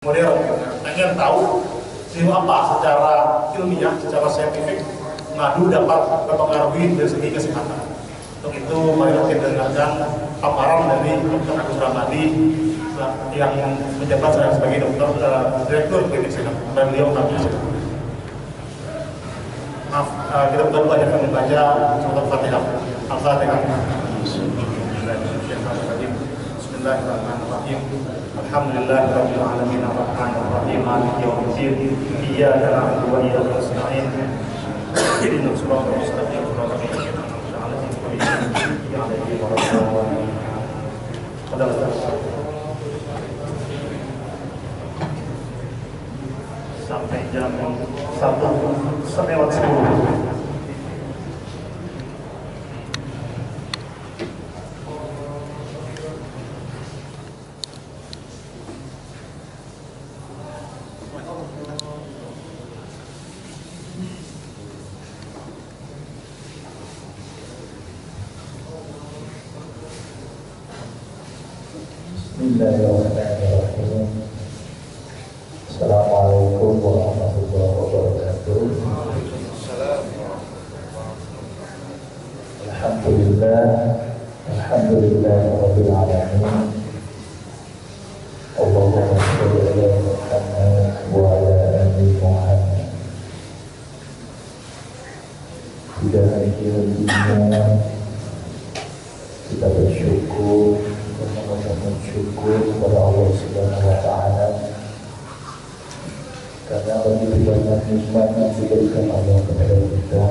modern. Pengen tahu apa secara ilmiah, secara saintifik madu dapat mempengaruhi dari segi kesehatan. Untuk itu mari kita dengarkan paparan dari Dr. Agus Ramadi yang menjabat saya sebagai direktur klinik Sinap. Dan beliau kami maaf, kita baru banyak membaca surat Fatihah. Al-Fatihah. Bismillahirrahmanirrahim. Alhamdulillahirabbil alamin arrahmanir rahim maliki yaumiddin iyyaka na'budu wa iyyaka nasta'in ihdinas siratal mustaqim siratal ladzina an'amta 'alaihim ghairil maghdubi 'alaihim sampai jam 1:10. Bismillahirrahmanirrahim. Assalamualaikum warahmatullahi wabarakatuh. Alhamdulillahirabbil alamin. Allahumma shalli ala Muhammad wa ala ali Muhammad. Pada hari ini kita bersyukur kepada Allah Subhanahu wa Ta'ala karena begitu banyak nikmat yang diberikan Allah kepada kita.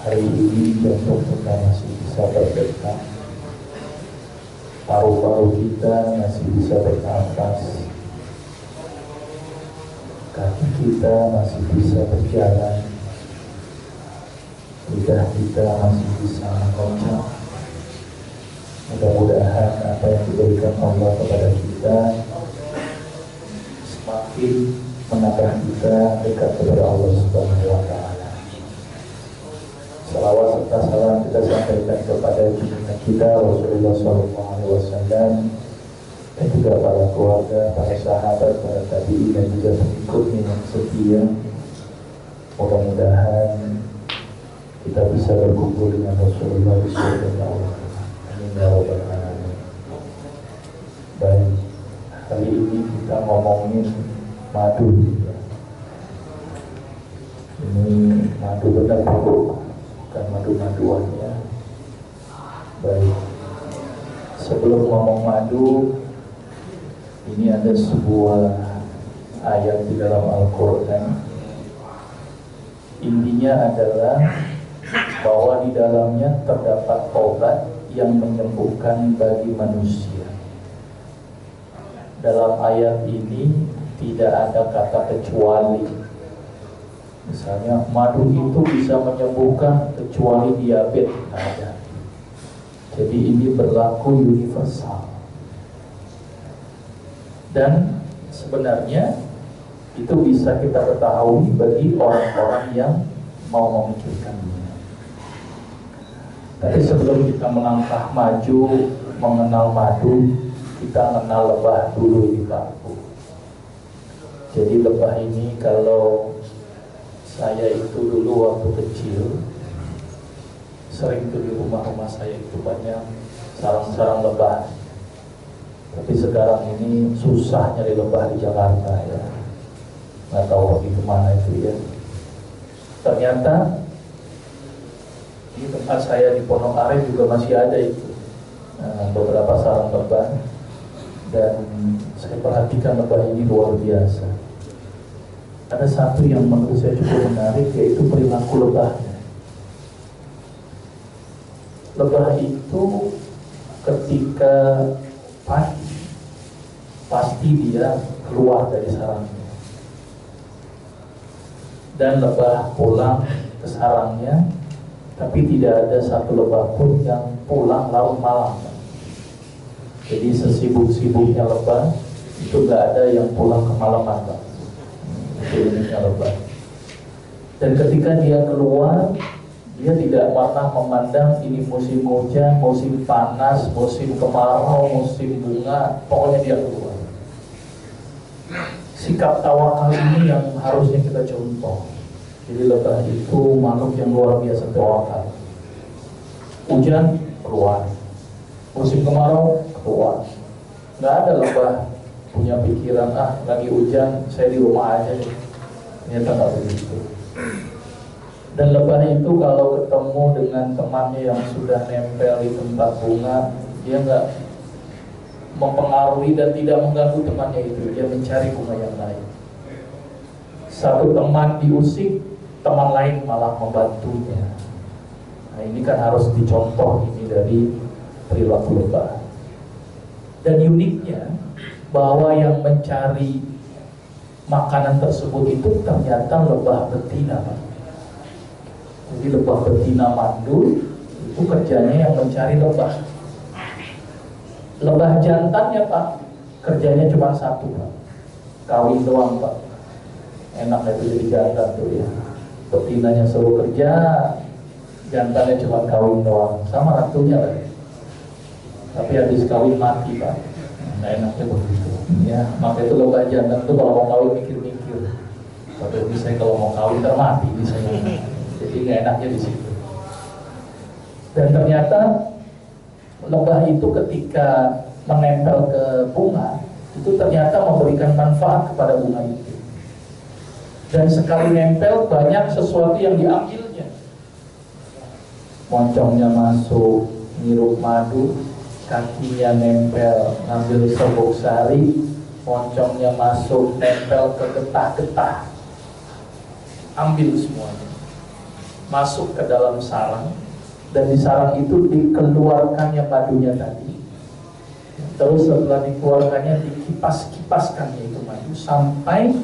Hari ini jantung kita masih bisa berdetak, paru-paru kita masih bisa bernafas, kaki kita masih bisa berjalan, lidah kita masih bisa mengocok. Mudah-mudahan apa yang diberikan Allah kepada kita semakin menambah kita dekat kepada Allah Subhanahu wa Ta'ala. Salawat serta salam kita sampaikan kepada junjungan kita Rasulullah SAW dan juga para keluarga, para sahabat, para tabi'in dan juga pengikutnya yang setia. Mudah-mudahan kita bisa berkumpul dengan Rasulullah SAW. Baik, kali ini kita ngomongin madu. Ini madu benar bukan madu-maduan ya. Baik, sebelum ngomong madu, ini ada sebuah ayat di dalam Al-Quran. Intinya adalah bahwa di dalamnya terdapat obat yang menyembuhkan bagi manusia. Dalam ayat ini tidak ada kata kecuali. Misalnya madu itu bisa menyembuhkan kecuali diabetes, tidak ada. Jadi ini berlaku universal. Dan sebenarnya itu bisa kita ketahui bagi orang-orang yang mau memikirkannya. Tapi sebelum kita melangkah maju mengenal madu, kita mengenal lebah dulu di Paku. Jadi lebah ini kalau saya itu dulu waktu kecil sering tuh di rumah-rumah saya itu banyak sarang-sarang lebah. Tapi sekarang ini susah nyari lebah di Jakarta ya. Nggak tahu pergi kemana itu ya. Ternyata di tempat saya di Pondok Aren juga masih ada itu beberapa sarang lebah, dan saya perhatikan lebah ini luar biasa. Ada satu yang menurut saya cukup menarik, yaitu perilaku lebahnya. Lebah itu ketika pasti dia keluar dari sarangnya, dan lebah pulang ke sarangnya. Tapi tidak ada satu lebah pun yang pulang larut malam. Jadi sesibuk-sibuknya lebah itu nggak ada yang pulang kemalaman, Pak. Itu uniknya lebah. Dan ketika dia keluar, Dia tidak pernah memandang ini musim hujan, musim panas, musim kemarau, musim bunga, pokoknya dia keluar. Sikap tawakal ini yang harusnya kita contoh. Jadi lebah itu makhluk yang luar biasa tawakal. Hujan keluar, musim kemarau keluar. Nggak ada lebah punya pikiran lagi hujan saya di rumah aja deh. Ternyata nggak begitu. Dan lebah itu kalau ketemu dengan temannya yang sudah nempel di tempat bunga, dia nggak mempengaruhi dan tidak mengganggu temannya itu. Dia mencari bunga yang lain. Satu teman diusik, teman lain malah membantunya. Nah ini kan harus dicontoh ini dari perilaku lebah. Dan uniknya bahwa yang mencari makanan tersebut itu ternyata lebah betina, Pak. Jadi lebah betina mandul itu kerjanya yang mencari lebah. Lebah jantannya, Pak, kerjanya cuma satu, Pak. Kawin doang, Pak. Enak itu jadi jantan tuh ya. Betinanya suruh kerja, jantannya cuma kawin doang, sama ratunya lah. Tapi habis kawin mati, Pak. Nah enaknya begitu. Ya, maka itu lebah jantan tuh kalau mau kawin mikir-mikir. Tapi saya kalau mau kawin termati misalnya. Jadi nggak enaknya di situ. Dan ternyata lebah itu ketika menempel ke bunga itu ternyata memberikan manfaat kepada bunga itu. Dan sekali nempel banyak sesuatu yang diambilnya. Moncongnya masuk, ngirup madu, kakinya nempel, ngambil serbuk sari, moncongnya masuk, nempel ke getah-getah, ambil semuanya, masuk ke dalam sarang, dan di sarang itu dikeluarkannya madunya tadi. Terus setelah dikeluarkannya dikipas-kipaskannya itu madu sampai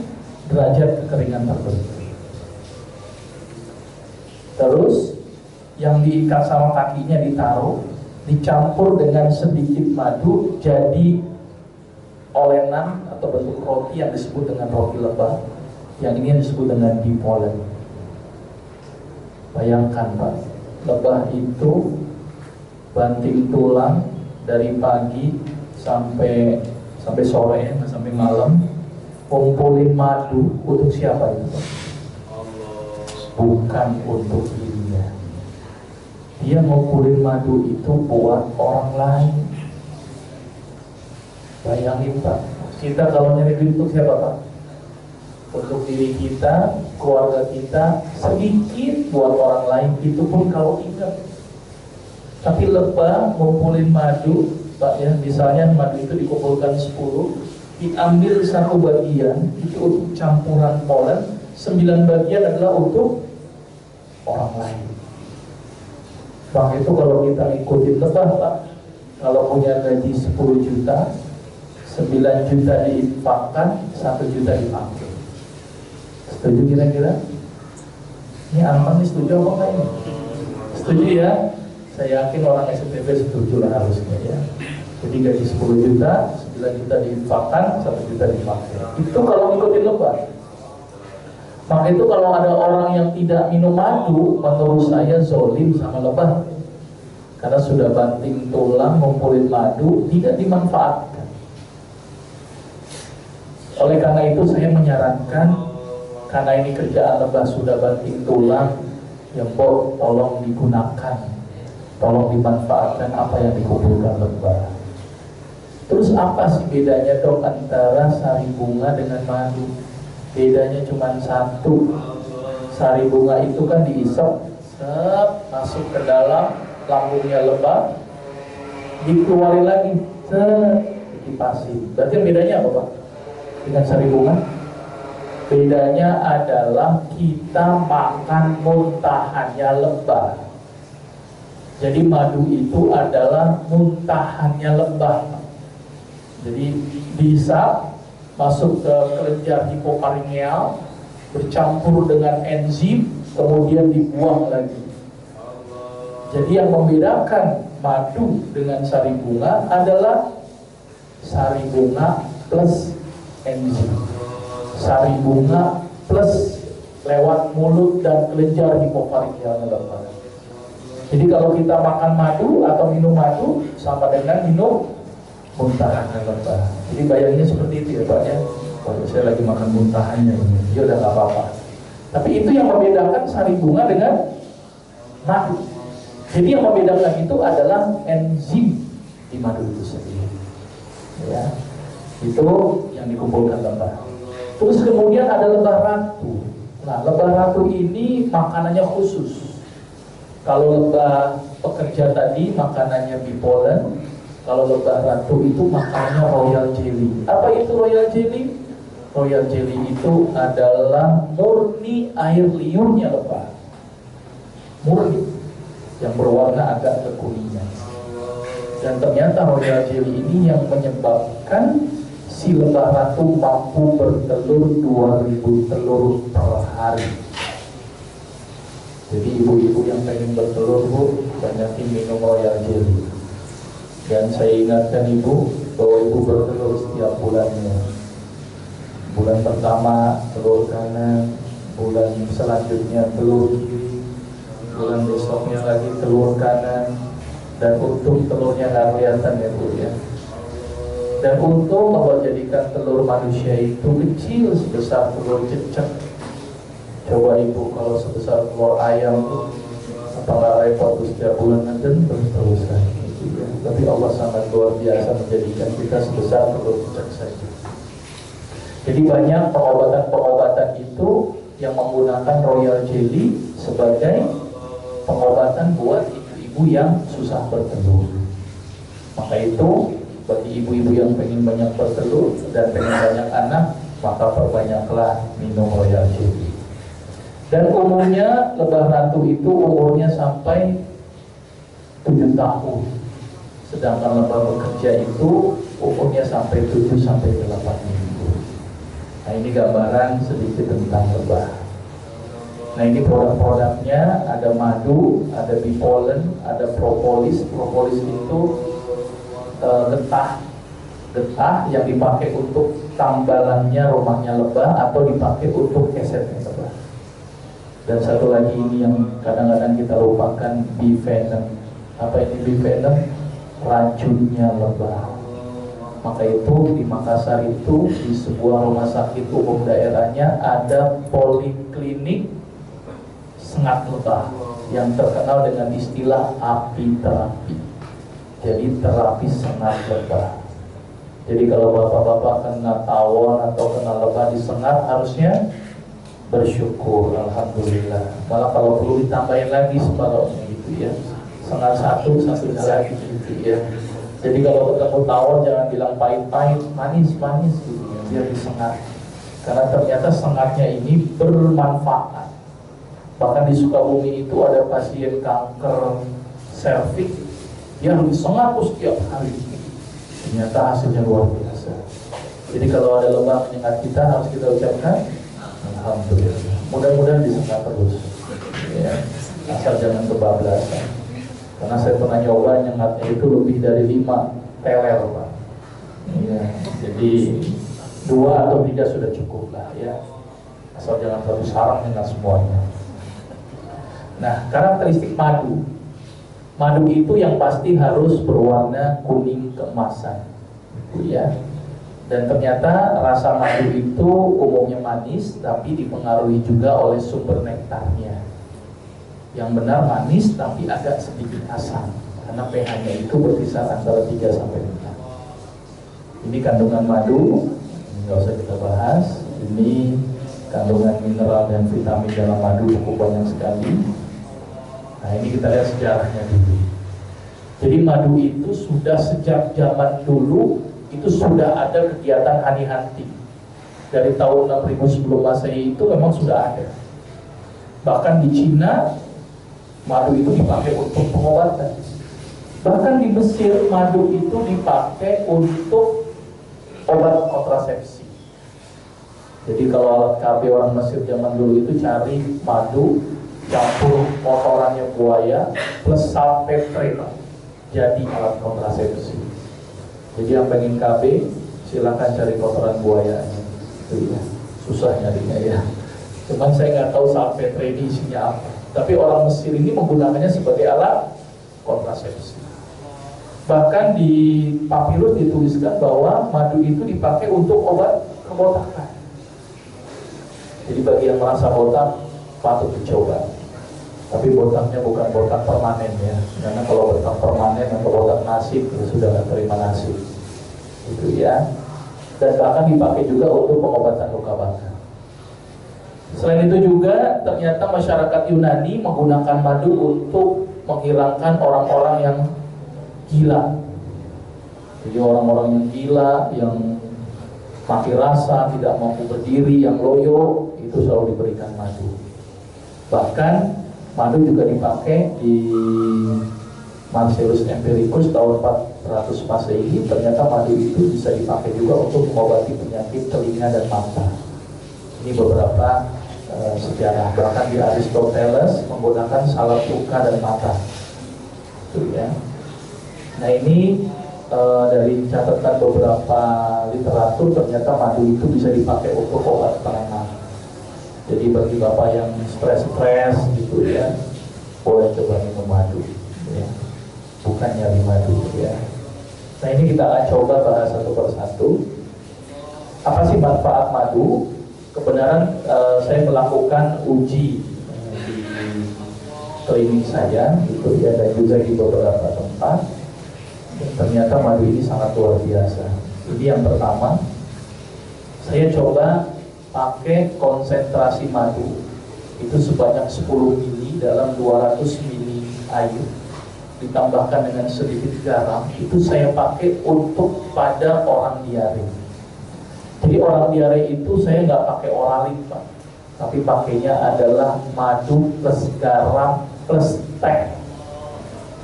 derajat kekeringan tertentu. Terus yang diikat sama kakinya ditaruh, dicampur dengan sedikit madu jadi olenan atau bentuk roti yang disebut dengan roti lebah. Yang ini yang disebut dengan dipolen. Bayangkan, Pak, lebah itu banting tulang dari pagi sampai sore, sampai malam, kumpulin madu untuk siapa itu, Pak? Bukan untuk dirinya. Dia ngumpulin madu itu buat orang lain. Bayangin, Pak, kita kalau nyari duit untuk siapa, Pak? Untuk diri kita, keluarga kita, sedikit buat orang lain, itu pun kalau ingat. Tapi lebah ngumpulin madu, Pak ya, misalnya madu itu dikumpulkan 10, diambil satu bagian itu untuk campuran polen, 9 bagian adalah untuk orang lain. Bang, itu kalau kita ngikutin lebah, Pak, kalau punya gaji 10 juta, 9 juta diinfakkan, 1 juta dipakai. Setuju kira-kira? Ini aman nih, setuju apa enggak ini? Setuju ya? Saya yakin orang SPP setuju lah harusnya ya. Jadi gaji 10 juta, 9 juta diinfakkan, 1 juta dipakai. Itu kalau ngikutin lebah. Maka itu kalau ada orang yang tidak minum madu, menurut saya zolim sama lebah. Karena sudah banting tulang, ngumpulin madu, tidak dimanfaatkan. Oleh karena itu saya menyarankan, karena ini kerjaan lebah sudah banting tulang, ya Mbok, tolong digunakan, tolong dimanfaatkan apa yang dikumpulkan lebah. Terus apa sih bedanya, Dok, antara sari bunga dengan madu? Bedanya cuma satu. Sari bunga itu kan diisap, masuk ke dalam lambungnya lebah, dikeluarin lagi, dikipasin. Berarti bedanya apa, Pak, dengan sari bunga? Bedanya adalah kita makan muntahannya lebah. Jadi madu itu adalah muntahannya lebah. Jadi diisap, masuk ke kelenjar hipoparingeal, bercampur dengan enzim, kemudian dibuang lagi. Jadi yang membedakan madu dengan sari bunga adalah sari bunga plus enzim, sari bunga plus lewat mulut dan kelenjar hipoparingeal lebah. Jadi kalau kita makan madu atau minum madu sama dengan minum muntahannya lebah. Jadi bayanginnya seperti itu ya Pak ya. Kalau saya lagi makan muntahannya ini, ya udah nggak apa-apa. Tapi itu yang membedakan sari bunga dengan madu. Jadi yang membedakan itu adalah enzim di madu itu sendiri. Ya, itu yang dikumpulkan lebah. Terus kemudian ada lebah ratu. Nah, lebah ratu ini makanannya khusus. Kalau lebah pekerja tadi makanannya bee pollen, kalau lebah ratu itu makanannya royal jelly. Apa itu royal jelly? Royal jelly itu adalah murni air liurnya lebah, murni, yang berwarna agak kekuningan. Dan ternyata royal jelly ini yang menyebabkan si lebah ratu mampu bertelur 2000 telur per hari. Jadi ibu-ibu yang pengen bertelur, Bu, banyakin minum royal jelly. Dan saya ingatkan ibu bahwa ibu bertelur setiap bulannya. Bulan pertama telur kanan, bulan selanjutnya telur kiri, bulan besoknya lagi telur kanan. Dan untung telurnya nggak kelihatan ya Bu ya. Dan untung Allah jadikan telur manusia itu kecil sebesar telur cecek. Coba ibu kalau sebesar telur ayam tuh, apa nggak repot tuh setiap bulan nanti terus-terusan gitu ya. Tapi Allah sangat luar biasa menjadikan kita sebesar telur cecek saja. Jadi banyak pengobatan-pengobatan itu yang menggunakan royal jelly sebagai pengobatan buat ibu-ibu yang susah bertelur. Maka itu bagi ibu-ibu yang pengen banyak bertelur dan pengen banyak anak, maka perbanyaklah minum royal jelly. Dan umumnya lebah ratu itu umurnya sampai 7 tahun. Sedangkan lebah bekerja itu umurnya sampai 7 sampai 8 minggu. Nah, ini gambaran sedikit tentang lebah. Nah, ini produk-produknya ada madu, ada bee pollen, ada propolis. Propolis itu getah yang dipakai untuk tambalannya rumahnya lebah atau dipakai untuk kesetnya lebah. Dan satu lagi ini yang kadang-kadang kita lupakan, bee venom. Apa ini bee venom? Racunnya lebah. Maka itu di Makassar itu di sebuah rumah sakit umum daerahnya ada poliklinik sengat lebah yang terkenal dengan istilah api terapi. Jadi terapi sengat lebah. Jadi kalau bapak-bapak kena tawon atau kena lebah disengat harusnya bersyukur, alhamdulillah. Malah kalau perlu ditambahin lagi separuhnya gitu ya. Sengat satunya lagi gitu ya. Jadi kalau ketemu tawon jangan bilang pahit-pahit, manis-manis gitu ya, biar disengat. Karena ternyata sengatnya ini bermanfaat. Bahkan di Sukabumi itu ada pasien kanker serviks yang disengat setiap hari. Ternyata hasilnya luar biasa. Jadi kalau ada lebah menyengat kita harus kita ucapkan alhamdulillah. Mudah-mudahan disengat terus ya. Asal jangan kebablasan. Karena saya pernah nyoba nyengatnya itu lebih dari 5 teler Pak ya. Jadi 2 atau 3 sudah cukup lah ya. Asal jangan terlalu sarang dengan semuanya. Nah, karakteristik madu. Madu itu yang pasti harus berwarna kuning keemasan ya. Dan ternyata rasa madu itu umumnya manis, tapi dipengaruhi juga oleh sumber nektarnya. Yang benar manis, tapi agak sedikit asam, karena pH-nya itu berkisar antara 3 sampai 4. Ini kandungan madu, nggak usah kita bahas. Ini kandungan mineral dan vitamin dalam madu cukup banyak sekali. Nah, ini kita lihat sejarahnya dulu. Jadi madu itu sudah sejak zaman dulu itu sudah ada kegiatan honey hunting. Dari tahun 6000 sebelum Masehi itu memang sudah ada. Bahkan di Cina madu itu dipakai untuk pengobatan. Bahkan di Mesir madu itu dipakai untuk obat kontrasepsi. Jadi kalau alat KB orang Mesir zaman dulu itu cari madu campur kotorannya buaya plus salpetre, jadi alat kontrasepsi. Jadi yang pengen KB silahkan cari kotoran buaya. Itu ya, susah nyarinya ya. Cuman saya nggak tahu salpetre ini isinya apa. Tapi orang Mesir ini menggunakannya sebagai alat kontrasepsi. Bahkan di papirus dituliskan bahwa madu itu dipakai untuk obat kebotakan. Jadi bagi yang merasa botak, patut dicoba. Tapi botaknya bukan botak permanen ya, karena kalau botak permanen atau botak nasib ya sudah nggak terima nasib, itu ya. Dan bahkan dipakai juga untuk pengobatan luka bakar. Selain itu juga ternyata masyarakat Yunani menggunakan madu untuk menghilangkan orang-orang yang gila. Jadi orang-orang yang gila, yang mati rasa, tidak mampu berdiri, yang loyo, itu selalu diberikan madu. Bahkan madu juga dipakai di Marcellus Empiricus tahun 400 Masehi. Ternyata madu itu bisa dipakai juga untuk mengobati penyakit telinga dan mata. Ini beberapa sejarah. Bahkan di Aristoteles menggunakan salep luka dan mata. Itu ya. Nah ini dari catatan beberapa literatur, ternyata madu itu bisa dipakai untuk obat penenang. Jadi bagi bapak yang stres gitu ya, boleh coba minum madu ya. Bukan nyari madu ya. Nah ini kita akan coba bahas satu persatu. Apa sih manfaat madu? Kebenaran saya melakukan uji di klinik saya gitu ya, dan juga di beberapa tempat. Dan ternyata madu ini sangat luar biasa. Ini yang pertama, saya coba pakai konsentrasi madu itu sebanyak 10 mili dalam 200 mili air, ditambahkan dengan sedikit garam. Itu saya pakai untuk pada orang diare. Jadi orang diare itu saya nggak pakai oralit Pak, tapi pakainya adalah madu plus garam plus teh.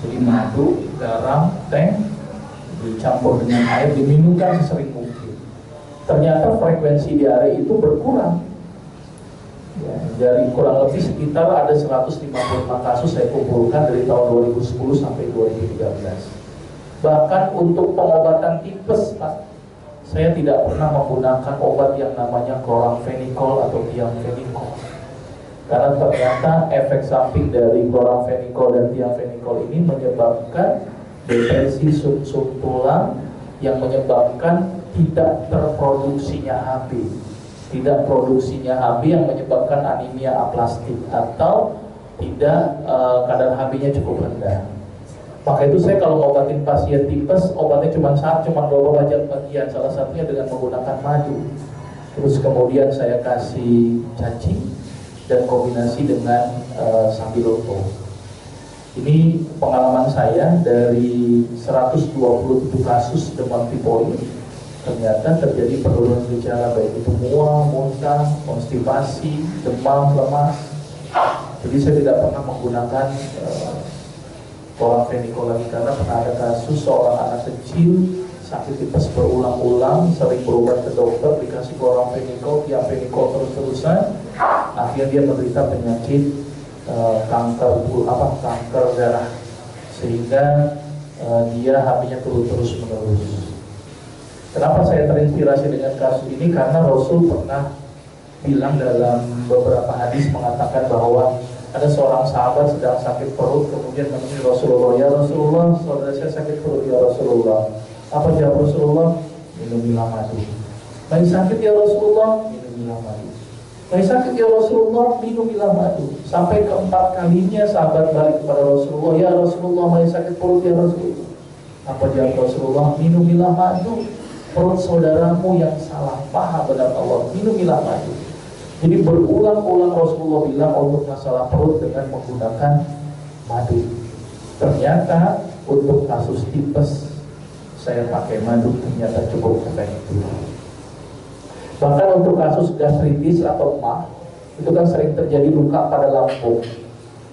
Jadi madu, garam, teh dicampur dengan air, diminumkan sesering mungkin. Ternyata frekuensi diare itu berkurang ya, dari kurang lebih sekitar ada 155 kasus saya kumpulkan dari tahun 2010 sampai 2013. Bahkan untuk pengobatan tipes Pak, saya tidak pernah menggunakan obat yang namanya chloramphenicol atau thiamphenicol, karena ternyata efek samping dari chloramphenicol dan thiamphenicol ini menyebabkan depresi sumsum tulang, yang menyebabkan tidak terproduksinya HB. Tidak produksinya HB yang menyebabkan anemia aplastik, atau tidak kadar HB-nya cukup rendah. Maka itu saya kalau ngobatin pasien tipes, obatnya cuma beberapa bagian, salah satunya dengan menggunakan madu. Terus kemudian saya kasih cacing dan kombinasi dengan sambiloto. Ini pengalaman saya dari 127 kasus demam tipoid. Ternyata terjadi penurunan gejala baik itu mual, muntah, konstipasi, demam, lemas. Jadi saya tidak pernah menggunakan chloramphenicol lagi, karena pernah ada kasus seorang anak kecil sakit tipes berulang-ulang, sering berobat ke dokter, dikasih chloramphenicol, thiamphenicol terus-terusan, akhirnya dia menderita penyakit kanker darah, sehingga dia HB-nya terus menerus. Kenapa saya terinspirasi dengan kasus ini? Karena Rasul pernah bilang dalam beberapa hadis mengatakan bahwa ada seorang sahabat sedang sakit perut, kemudian menemui Rasulullah. Ya Rasulullah, saudara saya sakit perut ya Rasulullah. Apa jawab Rasulullah? Minumilah madu. Lagi sakit ya Rasulullah? Minumilah madu. Lagi sakit ya Rasulullah? Minumilah madu. Sampai keempat kalinya sahabat balik kepada Rasulullah. Ya Rasulullah, lagi sakit perut ya Rasulullah. Apa jawab Rasulullah? Minumilah madu. Perut saudaramu yang salah paham benar Allah, minumilah madu. Jadi berulang-ulang Rasulullah bilang untuk masalah perut dengan menggunakan madu. Ternyata untuk kasus tipes saya pakai madu ternyata cukup efektif. Bahkan untuk kasus gastritis atau emah, itu kan sering terjadi luka pada lambung.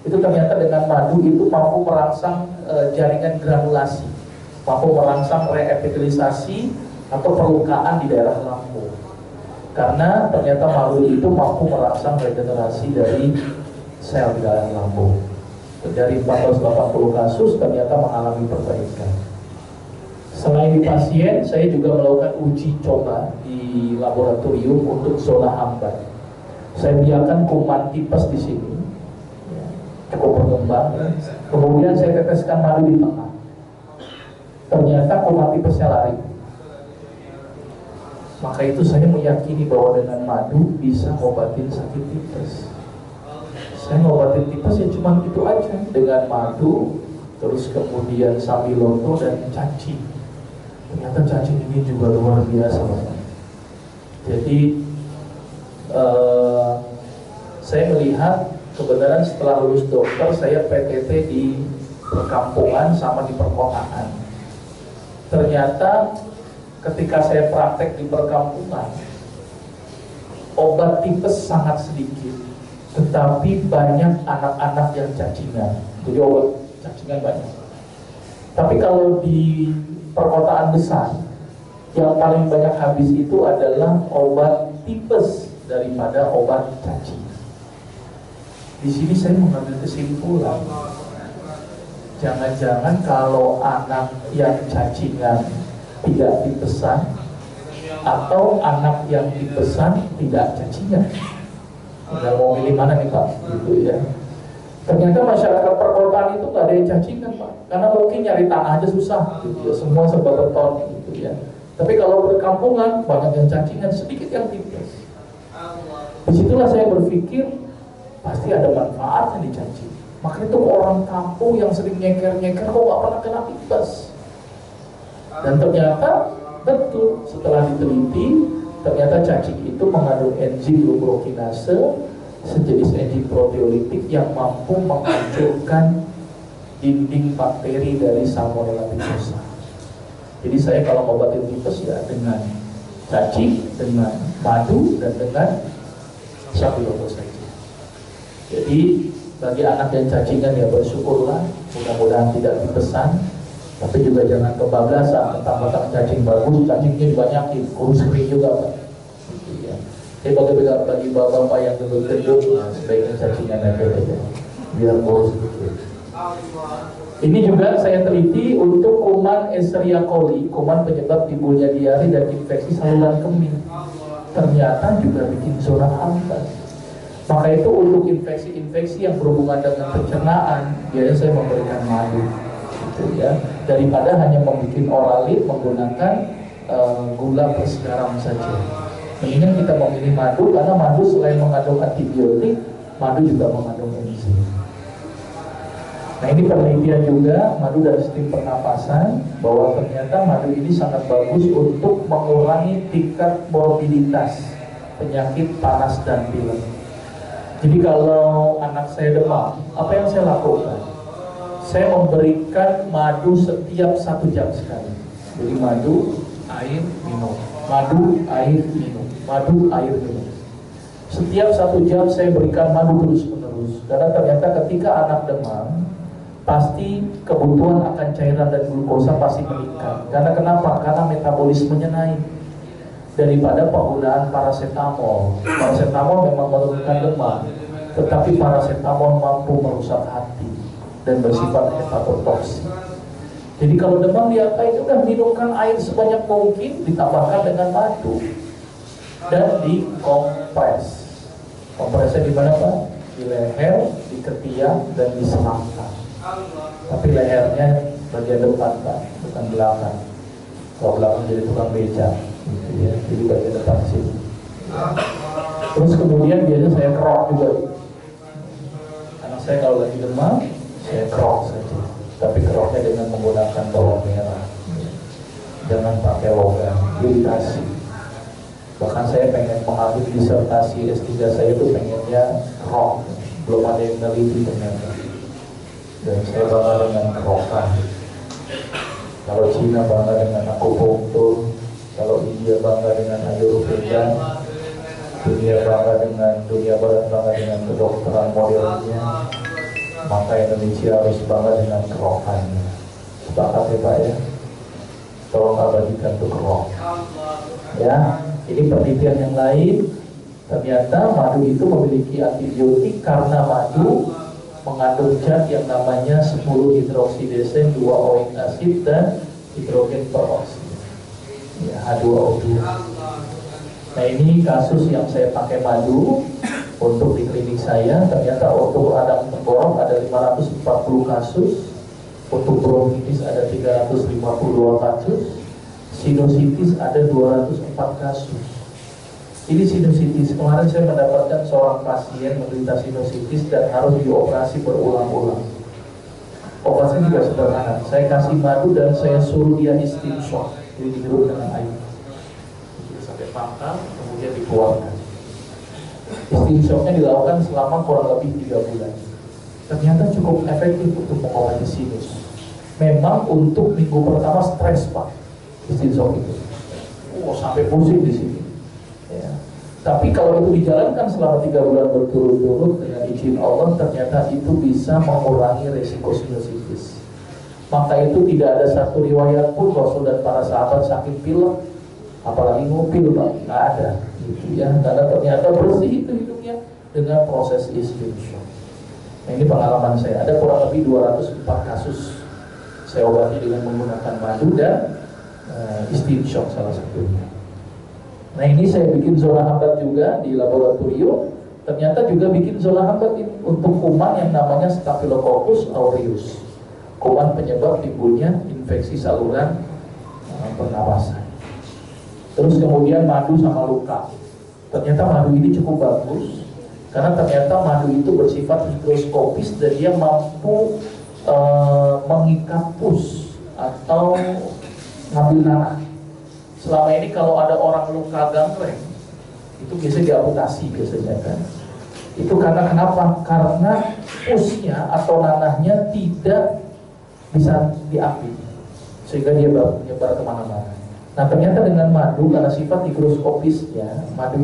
Itu ternyata dengan madu itu mampu merangsang jaringan granulasi, mampu merangsang reepitelisasi atau perlukaan di daerah lambung. Karena ternyata madu itu mampu merangsang regenerasi dari sel di dalam lambung. Dari 480 kasus ternyata mengalami perbaikan. Selain di pasien, saya juga melakukan uji coba di laboratorium untuk zona hambat. Saya biarkan kuman tipes di sini. cukup berkembang. Kemudian saya teteskan madu di tengah. Ternyata kuman tipesnya lari. Maka itu saya meyakini bahwa dengan madu bisa ngobatin sakit tipes. Saya ngobatin tipes ya cuma itu aja, dengan madu, terus kemudian sambiloto dan cacing. Ternyata cacing ini juga luar biasa. Jadi saya melihat kebenaran setelah lulus dokter saya PTT di perkampungan sama di perkotaan. Ternyata ketika saya praktek di perkampungan, obat tipes sangat sedikit, tetapi banyak anak-anak yang cacingan. Jadi obat cacingan banyak. Tapi kalau di perkotaan besar, yang paling banyak habis itu adalah obat tipes daripada obat cacing. Di sini saya mengambil kesimpulan, jangan-jangan kalau anak yang cacingan tidak dipesan, atau anak yang dipesan tidak cacingan. Udah mau milih mana nih Pak? Gitu ya. Ternyata masyarakat perkotaan itu nggak ada yang cacingan Pak, karena mungkin nyari tanah aja susah, gitu ya. Semua serba beton, gitu ya. Tapi kalau perkampungan banyak yang cacingan, sedikit yang tipes. Disitulah saya berpikir pasti ada manfaatnya di cacing. Makanya itu orang kampung yang sering nyeker-nyeker kok nggak pernah kena tipes. Dan ternyata betul, setelah diteliti, ternyata cacing itu mengandung enzim glucokinase, sejenis enzim proteolitik yang mampu menghancurkan dinding bakteri dari Salmonella typhosa. Jadi saya kalau ngobatin tipes ya dengan cacing, dengan madu, dan dengan sambiloto saja. Jadi bagi anak yang cacingan ya bersyukurlah, mudah-mudahan tidak dipesan. Tapi juga jangan kebablasan, mentang-mentang cacing bagus, cacingnya dibanyakin, kurus kering juga Pak. Gitu ya. Jadi bagi bapak-bapak yang gendut-gendut, ya, sebaiknya cacingan aja, biar kurus gitu. Ini juga saya teliti untuk kuman Escherichia coli, kuman penyebab timbulnya diare dan infeksi saluran kemih. Ternyata juga bikin zona hambar. Maka itu untuk infeksi-infeksi yang berhubungan dengan pencernaan, biasanya saya memberikan madu. Ya, daripada hanya membuat oralit menggunakan gula plus garam saja. Mendingan kita memilih madu, karena madu selain mengandung antibiotik, madu juga mengandung enzim. Nah ini penelitian juga madu dari sistem pernapasan, bahwa ternyata madu ini sangat bagus untuk mengurangi tingkat morbiditas penyakit panas dan pilek. Jadi kalau anak saya demam, apa yang saya lakukan? Saya memberikan madu setiap 1 jam sekali. Jadi madu, air, minum. Madu, air, minum. Madu, air, minum. Setiap 1 jam saya berikan madu terus-menerus. Karena ternyata ketika anak demam, pasti kebutuhan akan cairan dan glukosa pasti meningkat. Karena kenapa? Karena metabolismenya naik. Daripada penggunaan paracetamol. Paracetamol memang menurunkan demam, tetapi paracetamol mampu merusak hati dan bersifat hepatotoksik. Jadi kalau demam diapain? Udah minumkan air sebanyak mungkin, ditambahkan dengan madu dan dikompres. Kompresnya di mana Pak? Di leher, di ketiak, dan di selangkah. Tapi lehernya bagian depan Pak, bukan belakang. Kalau belakang jadi tukang beca, gitu ya. Jadi bagian depan sini. Terus kemudian biasanya saya kerok juga. Anak saya kalau lagi demam, saya kerok saja, tapi keroknya dengan menggunakan bawang merah, jangan pakai logam, iritasi. Bahkan saya pengen mengambil disertasi S3 saya itu pengennya kerok, belum ada yang meneliti ternyata. Dan saya bangga dengan kerokan. Kalau Cina bangga dengan akupunktur, kalau India bangga dengan Ayurveda, dunia barat bangga dengan kedokteran modernnya. Maka Indonesia harus bangga dengan kerokannya. Sepakat ya Pak ya? Tolong abadikan untuk kerok. Ya, ini penelitian yang lain. Ternyata madu itu memiliki antibiotik karena madu mengandung zat yang namanya 10-hidroksidesen 2-oik asid dan hidrogen peroksid, ya, H2O2. Nah ini kasus yang saya pakai madu, Untuk di klinik saya ternyata untuk radang tenggorok ada 540 kasus, untuk bronkitis ada 352 kasus, sinusitis ada 204 kasus. Ini sinusitis, kemarin saya mendapatkan seorang pasien menderita sinusitis dan harus dioperasi berulang-ulang. Operasi juga sederhana, saya kasih madu dan saya suruh dia steam shock, jadi dihirup dengan air sampai pangkal, kemudian dikeluarkan. Steam shocknya dilakukan selama kurang lebih 3 bulan. Ternyata cukup efektif untuk mengobati sinus. Memang untuk minggu pertama stres Pak, steam shock itu. Sampai pusing di sini. Ya. Tapi kalau itu dijalankan selama 3 bulan berturut-turut dengan izin Allah, ternyata itu bisa mengurangi resiko sinusitis. Maka itu tidak ada satu riwayat pun Rasul dan para sahabat sakit pilek, apalagi ngupil Pak, nggak ada. Gitu ya, karena ternyata bersih itu hidupnya dengan proses steam shock. Nah, ini pengalaman saya, ada kurang lebih 204 kasus saya obati dengan menggunakan madu dan steam shock salah satunya. Nah, ini saya bikin zona hambat juga di laboratorium. Ternyata juga bikin zona hambat ini untuk kuman yang namanya Staphylococcus aureus, kuman penyebab timbulnya infeksi saluran pernapasan. Terus kemudian madu sama luka. Ternyata madu ini cukup bagus karena ternyata madu itu bersifat higroskopis dan dia mampu mengikat pus atau ngambil nanah. Selama ini kalau ada orang luka gangreng itu biasanya diamputasi biasanya kan. Itu karena kenapa? Karena pusnya atau nanahnya tidak bisa diambil sehingga dia menyebar kemana-mana. Nah, ternyata dengan madu karena sifat higroskopisnya, madu